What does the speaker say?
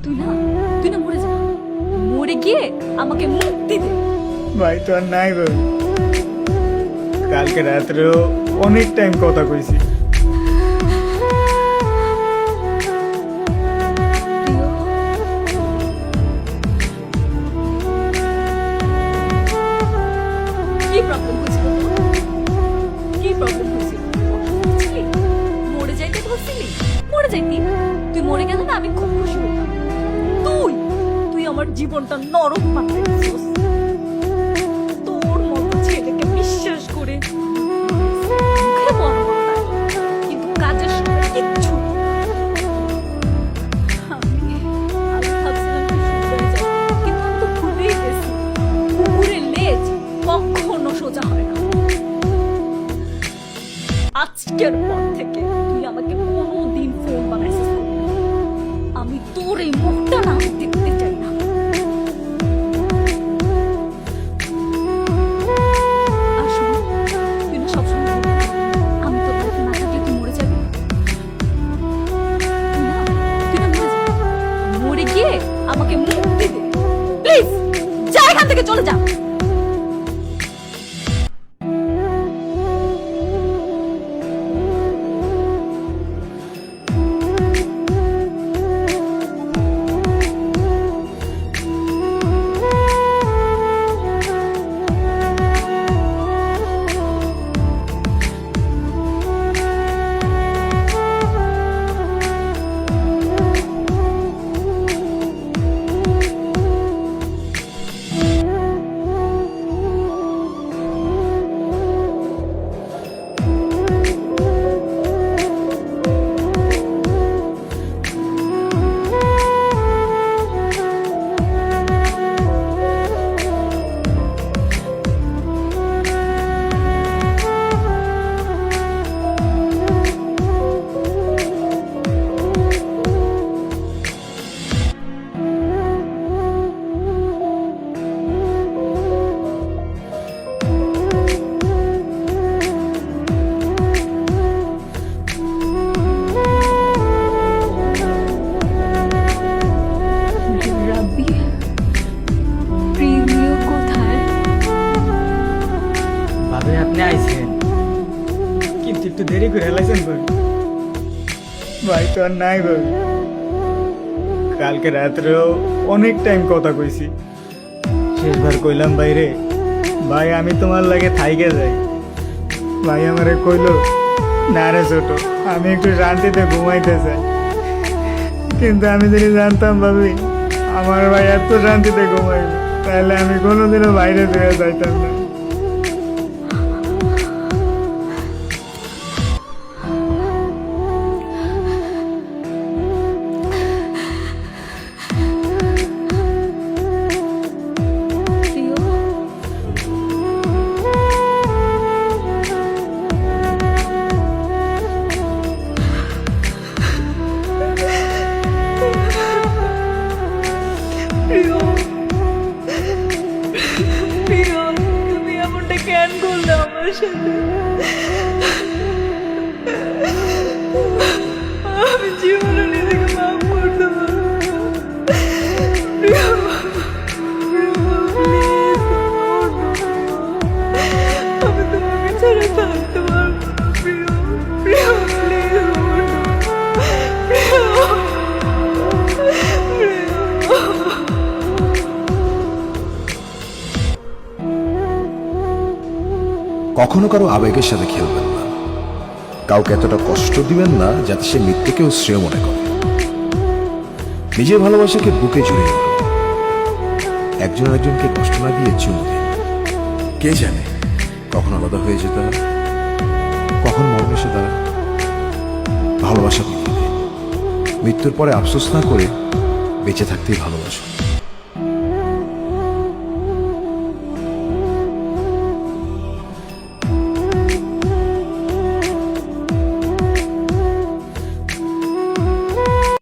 তুই না তুই না মরে যা, মরে গিয়ে আমাকে মুক্তি দে। ভাই তো আর নাই ভাই, কালকে রাত্রেও অনেক টাইম কথা কইছি। কি প্রবলেম হয়েছিল তোর? কি প্রবলেম হয়েছিল? বুঝলি? মরে যাইতে ধরছিলি, মরে যাইতি। তুই মরে গেলে না আমি খুব খুশি হইতাম। তুই তুই আমার জীবনটা নরক বানাই দিছিস। তোর মতো ছেলেকে বিশ্বাস করে মুখে বড় বড় ডায়লগ, কিন্তু কাজের সময় কিচ্ছু না। আমি ভাবছিলাম তুই শুধরে যাবি, কিন্তু আমি তো ভুলেই গেছি কুকুরের লেজ কখনো সোজা হয় না। আজকের পর থেকে তুই আমাকে কোনোদিন ফোন বা মেসেজ করবি না। আমি তোর এই মুখটা না দেখতে চাই না। আর শোন, তুই না সবসময় বলবি, আমি তোর লাইফে না থাকলে তুই মরে যাবি। তুই না মরে যাবি, মরে গিয়ে আমাকে মুক্তি দে প্লিজ। যা এখান থেকে, চলে যা। রাব্বি, প্রিয় কোথায়? ভাবে আপনি আইছেন, কিন্তু একটু দেরি করে হেলাইছেন ভাই। ভাই তো আর নাই ভাই, কালকে রাত্রেও অনেক টাইম কথা কইছি। শেষবার কইলাম ভাই রে, ভাই আমি তোমার লাগে থাইকে যাই। ভাই আমারে কইলো, না রে ছোট, আমি একটু শান্তিতে ঘুমাইতে চাই। কিন্তু আমি যদি জানতাম ভাবি আমার ভাই এত শান্তিতে ঘুমাইবে, তাহলে আমি কোনোদিনও বাইরে দিয়ে যাইতাম না। প্রিয়, প্রিয়, প্রিয়, তুমি এমনটা কেন করলে আমার সাথে? আমি জীবনে নিজেকে মাফ করতে পারবো না। প্রিয়, প্রিয়, please, আমি তোমাকে ছাড়া থাকতে পারবো না। প্রিয়, প্রিয়, please, প্রিয়, কখনো কারো আবেগের সাথে খেলবেন না, কাউকে এতটা কষ্ট দিবেন না যাতে সে মৃত্যুকেও শ্রেয় মনে করে। নিজের ভালোবাসাকে বুকে জুড়ে নিন, একজন আরেকজনকে কষ্ট না দিয়ে চুমু দিন। কে জানে কখন আলাদা হয়ে যেতে হয়, কখন মরণ এসে দাঁড়ায়। ভালোবাসা পৃথিবীতে, মৃত্যুর পরে আফসোস না করে বেঁচে থাকতেই ভালোবাসো।